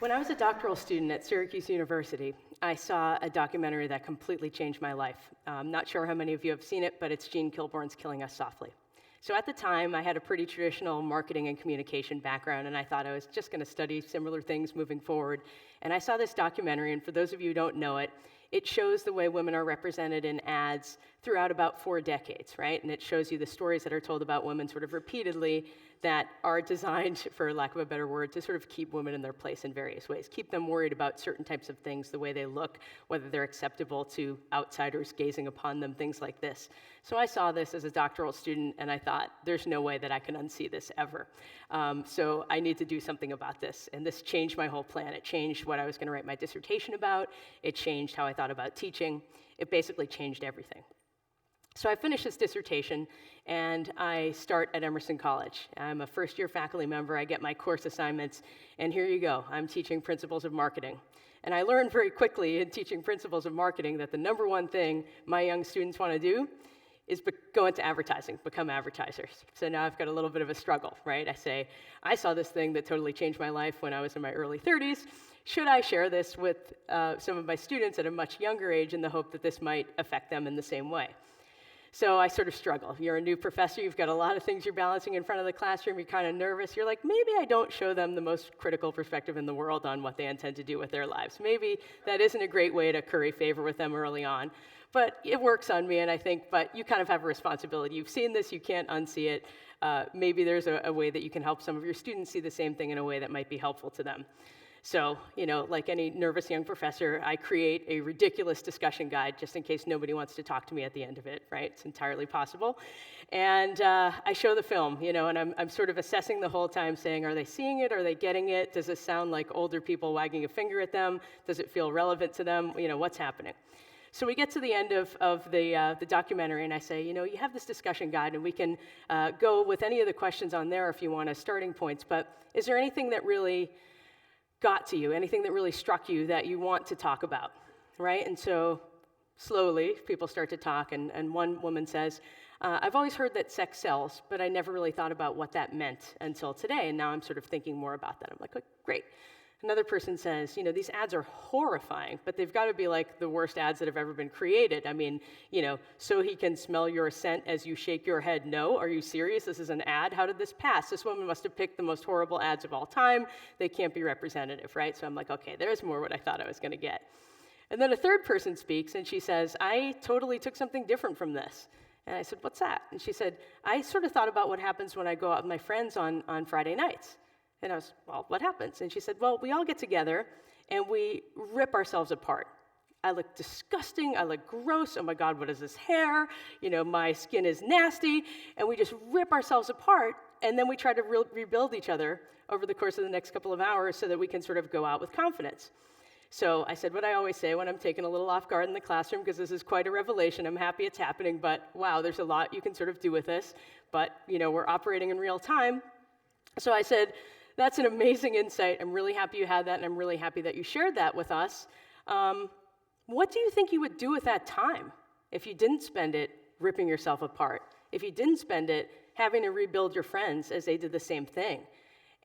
When I was a doctoral student at Syracuse University, I saw a documentary that completely changed my life. I'm not sure how many of you have seen it, but it's Gene Kilborn's Killing Us Softly. So at the time, I had a pretty traditional marketing and communication background, and I thought I was just going to study similar things moving forward. And I saw this documentary, and for those of you who don't know it, it shows the way women are represented in ads throughout about 4 decades, right? And it shows you the stories that are told about women sort of repeatedly that are designed, for lack of a better word, to sort of keep women in their place in various ways, keep them worried about certain types of things, the way they look, whether they're acceptable to outsiders gazing upon them, things like this. So I saw this as a doctoral student, and I thought, there's no way that I can unsee this ever. So I need to do something about this. And this changed my whole plan. It changed what I was going to write my dissertation about. It changed how I thought about teaching. It basically changed everything. So I finished this dissertation, and I start at Emerson College. I'm a first-year faculty member. I get my course assignments, and here you go. I'm teaching principles of marketing. And I learned very quickly in teaching principles of marketing that the number one thing my young students want to do is go into advertising, become advertisers. So now I've got a little bit of a struggle, right? I say, I saw this thing that totally changed my life when I was in my early 30s. Should I share this with some of my students at a much younger age in the hope that this might affect them in the same way? So I sort of struggle. You're a new professor, you've got a lot of things you're balancing in front of the classroom, you're kind of nervous. You're like, maybe I don't show them the most critical perspective in the world on what they intend to do with their lives. Maybe that isn't a great way to curry favor with them early on. But it works on me, and I think, but you kind of have a responsibility. You've seen this, you can't unsee it. Maybe there's a way that you can help some of your students see the same thing in a way that might be helpful to them. So, like any nervous young professor, I create a ridiculous discussion guide just in case nobody wants to talk to me at the end of it, right? It's entirely possible. And I show the film, and I'm sort of assessing the whole time, saying, are they seeing it? Are they getting it? Does this sound like older people wagging a finger at them? Does it feel relevant to them? What's happening? So we get to the end of the documentary, and I say, you have this discussion guide, and we can go with any of the questions on there if you want as starting points, but is there anything that really got to you, anything that really struck you that you want to talk about, right? And so slowly, people start to talk, and one woman says, I've always heard that sex sells, but I never really thought about what that meant until today, and now I'm sort of thinking more about that. I'm like, oh, great. Another person says, these ads are horrifying, but they've got to be like the worst ads that have ever been created. I mean, so he can smell your scent as you shake your head no. Are you serious? This is an ad? How did this pass? This woman must have picked the most horrible ads of all time. They can't be representative, right? So I'm like, okay, there's more what I thought I was going to get. And then a third person speaks, and she says, I totally took something different from this. And I said, what's that? And she said, I sort of thought about what happens when I go out with my friends on Friday nights. And I was, well, what happens? And she said, well, we all get together, and we rip ourselves apart. I look disgusting. I look gross. Oh, my God, what is this hair? My skin is nasty. And we just rip ourselves apart, and then we try to rebuild each other over the course of the next couple of hours so that we can sort of go out with confidence. So I said what I always say when I'm taken a little off guard in the classroom, because this is quite a revelation. I'm happy it's happening, but wow, there's a lot you can sort of do with this. But, we're operating in real time. So I said, that's an amazing insight. I'm really happy you had that, and I'm really happy that you shared that with us. What do you think you would do with that time if you didn't spend it ripping yourself apart? If you didn't spend it having to rebuild your friends as they did the same thing?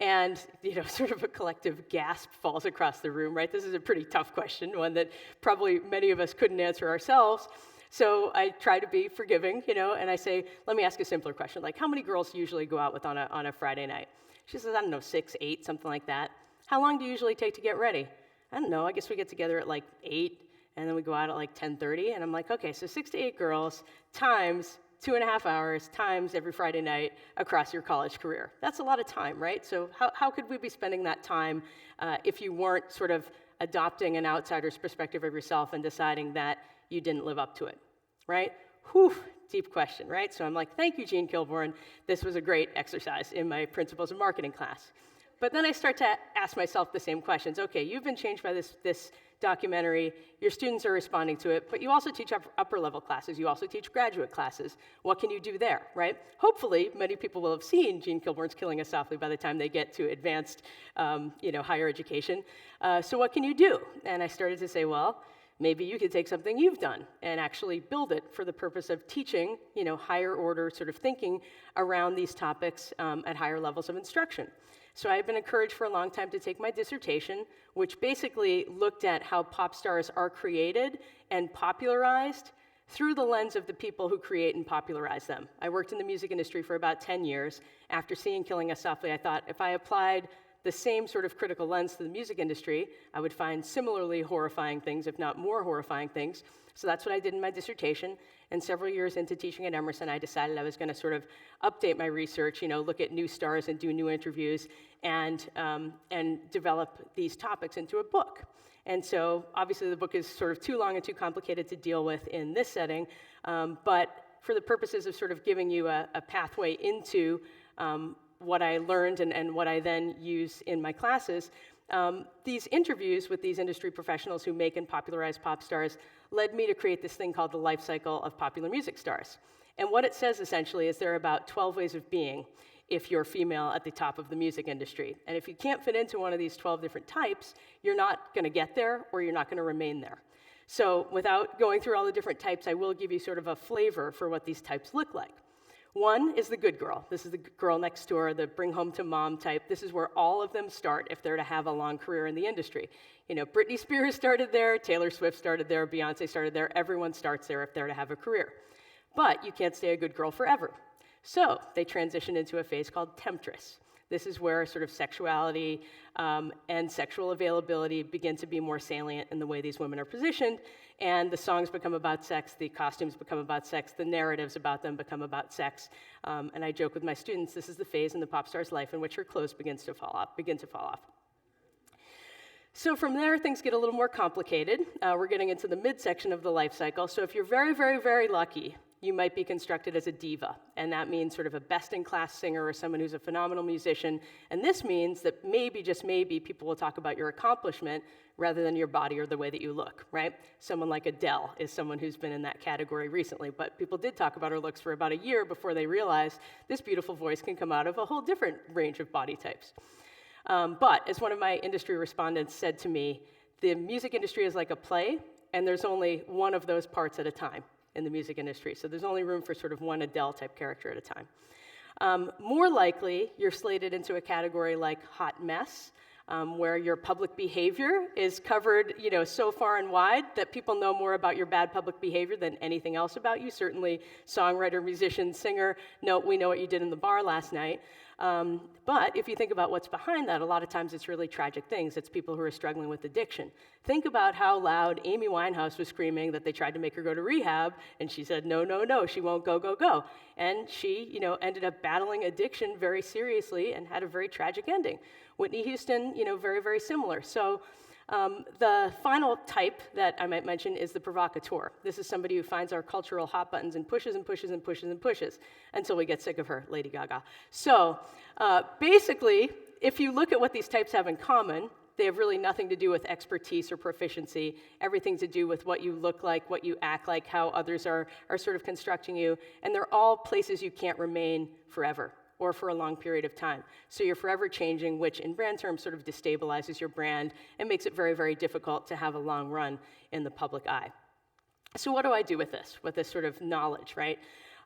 And, sort of a collective gasp falls across the room, right? This is a pretty tough question, one that probably many of us couldn't answer ourselves. So I try to be forgiving, and I say, let me ask a simpler question, like how many girls usually go out with on a Friday night? She says, I don't know, 6, 8, something like that. How long do you usually take to get ready? I don't know, I guess we get together at like 8, and then we go out at like 10:30, and I'm like, okay, so 6 to 8 girls times 2.5 hours times every Friday night across your college career. That's a lot of time, right? So how could we be spending that time if you weren't sort of adopting an outsider's perspective of yourself and deciding that you didn't live up to it, right? Whew, deep question, right? So I'm like, thank you, Gene Kilborn. This was a great exercise in my Principles of Marketing class. But then I start to ask myself the same questions. Okay, you've been changed by this documentary. Your students are responding to it, but you also teach upper-level classes. You also teach graduate classes. What can you do there, right? Hopefully, many people will have seen Gene Kilborn's Killing Us Softly by the time they get to advanced, higher education. So what can you do? And I started to say, well, Maybe you could take something you've done and actually build it for the purpose of teaching, higher order sort of thinking around these topics at higher levels of instruction. So I've been encouraged for a long time to take my dissertation, which basically looked at how pop stars are created and popularized through the lens of the people who create and popularize them. I worked in the music industry for about 10 years. After seeing Killing Us Softly, I thought if I applied the same sort of critical lens to the music industry, I would find similarly horrifying things, if not more horrifying things. So that's what I did in my dissertation. And several years into teaching at Emerson, I decided I was going to sort of update my research, look at new stars and do new interviews and develop these topics into a book. And so obviously the book is sort of too long and too complicated to deal with in this setting, but for the purposes of sort of giving you a pathway into what I learned and what I then use in my classes, these interviews with these industry professionals who make and popularize pop stars led me to create this thing called the life cycle of popular music stars. And what it says essentially is there are about 12 ways of being if you're female at the top of the music industry. And if you can't fit into one of these 12 different types, you're not going to get there or you're not going to remain there. So without going through all the different types, I will give you sort of a flavor for what these types look like. One is the good girl. This is the girl next door, the bring home to mom type. This is where all of them start if they're to have a long career in the industry. Britney Spears started there, Taylor Swift started there, Beyonce started there. Everyone starts there if they're to have a career. But you can't stay a good girl forever. So they transition into a phase called Temptress. This is where sort of sexuality and sexual availability begin to be more salient in the way these women are positioned, and the songs become about sex, the costumes become about sex, the narratives about them become about sex. And I joke with my students, this is the phase in the pop star's life in which her clothes begin to fall off. So from there, things get a little more complicated. We're getting into the midsection of the life cycle. So if you're very, very, very lucky, you might be constructed as a diva, and that means sort of a best-in-class singer or someone who's a phenomenal musician, and this means that maybe, just maybe, people will talk about your accomplishment rather than your body or the way that you look, right? Someone like Adele is someone who's been in that category recently, but people did talk about her looks for about a year before they realized this beautiful voice can come out of a whole different range of body types. But as one of my industry respondents said to me, the music industry is like a play, and there's only one of those parts at a time in the music industry. So there's only room for sort of one Adele-type character at a time. More likely, you're slated into a category like hot mess, where your public behavior is covered, so far and wide that people know more about your bad public behavior than anything else about you. Certainly, songwriter, musician, singer, we know what you did in the bar last night. But if you think about what's behind that, a lot of times it's really tragic things. It's people who are struggling with addiction. Think about how loud Amy Winehouse was screaming that they tried to make her go to rehab, and she said, no, she won't go. And she, ended up battling addiction very seriously and had a very tragic ending. Whitney Houston, very, very similar. So the final type that I might mention is the provocateur. This is somebody who finds our cultural hot buttons and pushes until we get sick of her, Lady Gaga. So basically, if you look at what these types have in common, they have really nothing to do with expertise or proficiency, everything to do with what you look like, what you act like, how others are sort of constructing you, and they're all places you can't remain forever or for a long period of time. So you're forever changing, which in brand terms sort of destabilizes your brand and makes it very, very difficult to have a long run in the public eye. So what do I do with this sort of knowledge, right?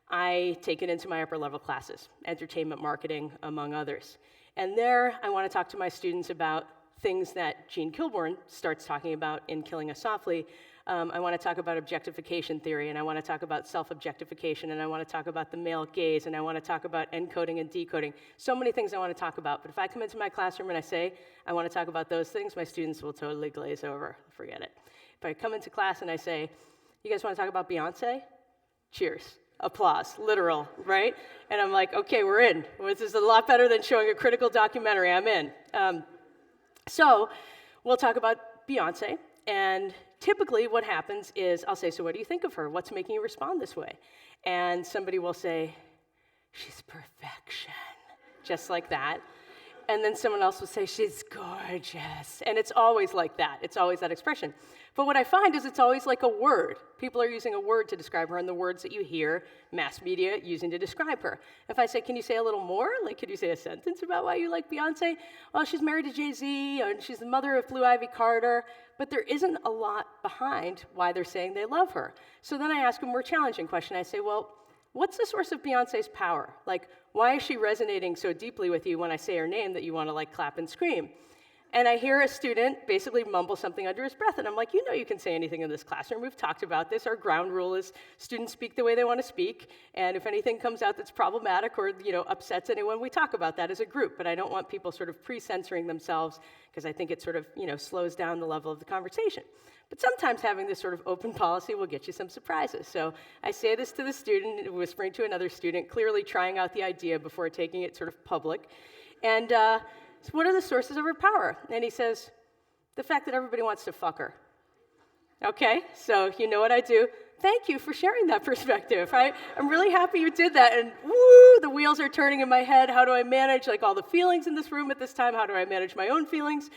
I take it into my upper level classes, entertainment marketing, among others. And there I want to talk to my students about things that Jean Kilbourne starts talking about in Killing Us Softly. I want to talk about objectification theory, and I want to talk about self-objectification, and I want to talk about the male gaze, and I want to talk about encoding and decoding. So many things I want to talk about, but if I come into my classroom and I say I want to talk about those things, my students will totally glaze over, forget it. If I come into class and I say, you guys want to talk about Beyonce? Cheers. Applause, literal, right? And I'm like, okay, we're in. This is a lot better than showing a critical documentary. I'm in. So we'll talk about Beyonce, and typically what happens is I'll say, so what do you think of her? What's making you respond this way? And somebody will say, she's perfection, just like that. and then someone else will say, she's gorgeous. And it's always like that. It's always that expression. But what I find is it's always like a word. People are using a word to describe her, and the words that you hear mass media using to describe her. If I say, can you say a little more? Like, could you say a sentence about why you like Beyonce? Well, she's married to Jay-Z, and she's the mother of Blue Ivy Carter. But there isn't a lot behind why they're saying they love her. So then I ask a more challenging question. I say, well, what's the source of Beyonce's power? Like, why is she resonating so deeply with you when I say her name that you want to, like, clap and scream? And I hear a student basically mumble something under his breath, and I'm like, you know you can say anything in this classroom. We've talked about this. Our ground rule is students speak the way they want to speak, and if anything comes out that's problematic or, upsets anyone, we talk about that as a group. But I don't want people sort of pre-censoring themselves, because I think it sort of, slows down the level of the conversation. But sometimes having this sort of open policy will get you some surprises. So I say this to the student, whispering to another student, clearly trying out the idea before taking it sort of public. And so what are the sources of her power? And he says, the fact that everybody wants to fuck her. Okay, so you know what I do? Thank you for sharing that perspective, right? I'm really happy you did that, and woo, the wheels are turning in my head. How do I manage all the feelings in this room at this time? How do I manage my own feelings?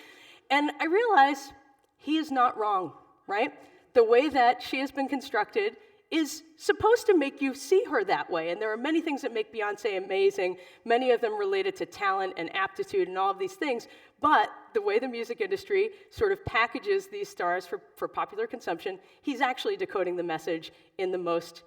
And I realize he is not wrong, right? The way that she has been constructed is supposed to make you see her that way. And there are many things that make Beyonce amazing, many of them related to talent and aptitude and all of these things. But the way the music industry sort of packages these stars for popular consumption, he's actually decoding the message in the most,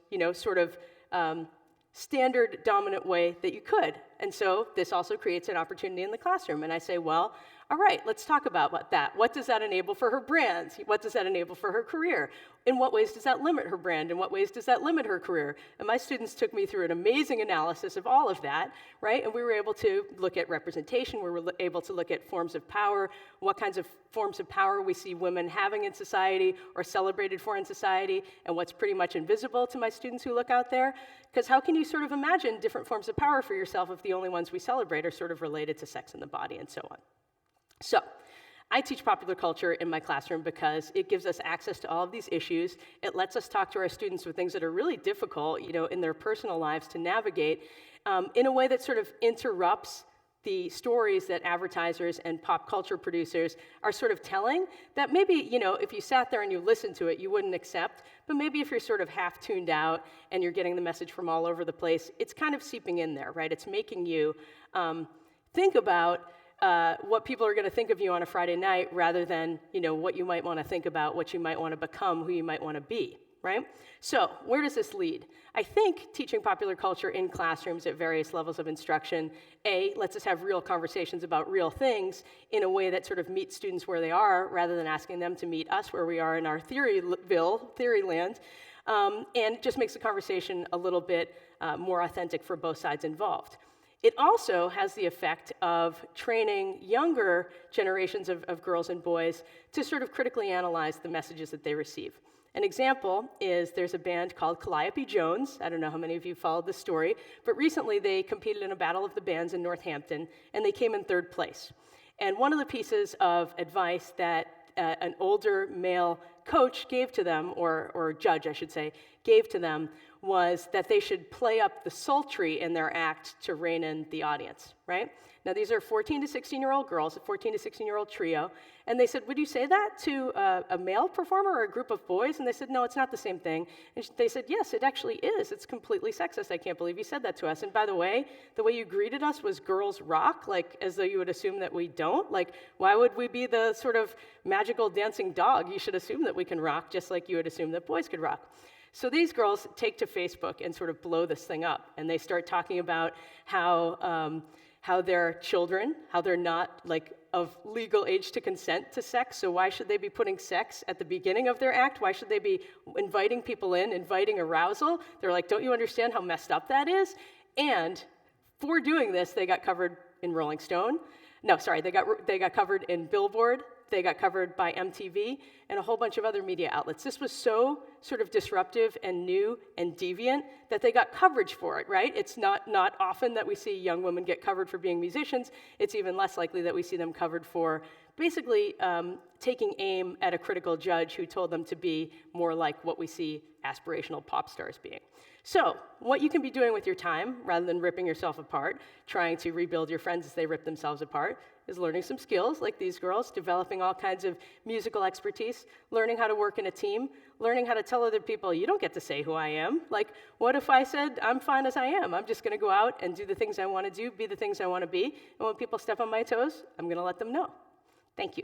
standard dominant way that you could. And so this also creates an opportunity in the classroom. And I say, well, all right, let's talk about that. What does that enable for her brand? What does that enable for her career? In what ways does that limit her brand? In what ways does that limit her career? And my students took me through an amazing analysis of all of that, right? And we were able to look at representation. We were able to look at forms of power, what kinds of forms of power we see women having in society or celebrated for in society, and what's pretty much invisible to my students who look out there. Because how can you sort of imagine different forms of power for yourself if the only ones we celebrate are sort of related to sex and the body and so on? So I teach popular culture in my classroom because it gives us access to all of these issues. It lets us talk to our students with things that are really difficult, in their personal lives to navigate in a way that sort of interrupts the stories that advertisers and pop culture producers are sort of telling that maybe, if you sat there and you listened to it, you wouldn't accept. But maybe if you're sort of half tuned out and you're getting the message from all over the place, it's kind of seeping in there, right? It's making you think about what people are going to think of you on a Friday night rather than, what you might want to think about, what you might want to become, who you might want to be, right? So where does this lead? I think teaching popular culture in classrooms at various levels of instruction, lets us have real conversations about real things in a way that sort of meets students where they are rather than asking them to meet us where we are in our theory land, and just makes the conversation a little bit more authentic for both sides involved. It also has the effect of training younger generations of girls and boys to sort of critically analyze the messages that they receive. An example is there's a band called Calliope Jones. I don't know how many of you followed this story, but recently they competed in a battle of the bands in Northampton, and they came in third place. And one of the pieces of advice that an older male coach gave to them, or judge, I should say, gave to them was that they should play up the sultry in their act to rein in the audience, right? Now, these are 14 to 16-year-old girls, a 14 to 16-year-old trio, and they said, would you say that to a male performer or a group of boys? And they said, no, it's not the same thing. And they said, yes, it actually is. It's completely sexist. I can't believe you said that to us. And by the way you greeted us was girls rock, as though you would assume that we don't. Why would we be the sort of magical dancing dog? You should assume that we can rock, just like you would assume that boys could rock. So these girls take to Facebook and sort of blow this thing up, and they start talking about how they're children, how they're not of legal age to consent to sex, so why should they be putting sex at the beginning of their act? Why should they be inviting people in, inviting arousal? They're like, don't you understand how messed up that is? And for doing this, they got covered in Rolling Stone. No, sorry, they got covered in Billboard. They got covered by MTV and a whole bunch of other media outlets. This was so sort of disruptive and new and deviant that they got coverage for it, right? It's not often that we see young women get covered for being musicians. It's even less likely that we see them covered for basically taking aim at a critical judge who told them to be more like what we see aspirational pop stars being. So, what you can be doing with your time, rather than ripping yourself apart, trying to rebuild your friends as they rip themselves apart, is learning some skills, like these girls, developing all kinds of musical expertise, learning how to work in a team, learning how to tell other people, you don't get to say who I am. Like, what if I said, I'm fine as I am? I'm just going to go out and do the things I want to do, be the things I want to be, and when people step on my toes, I'm going to let them know. Thank you.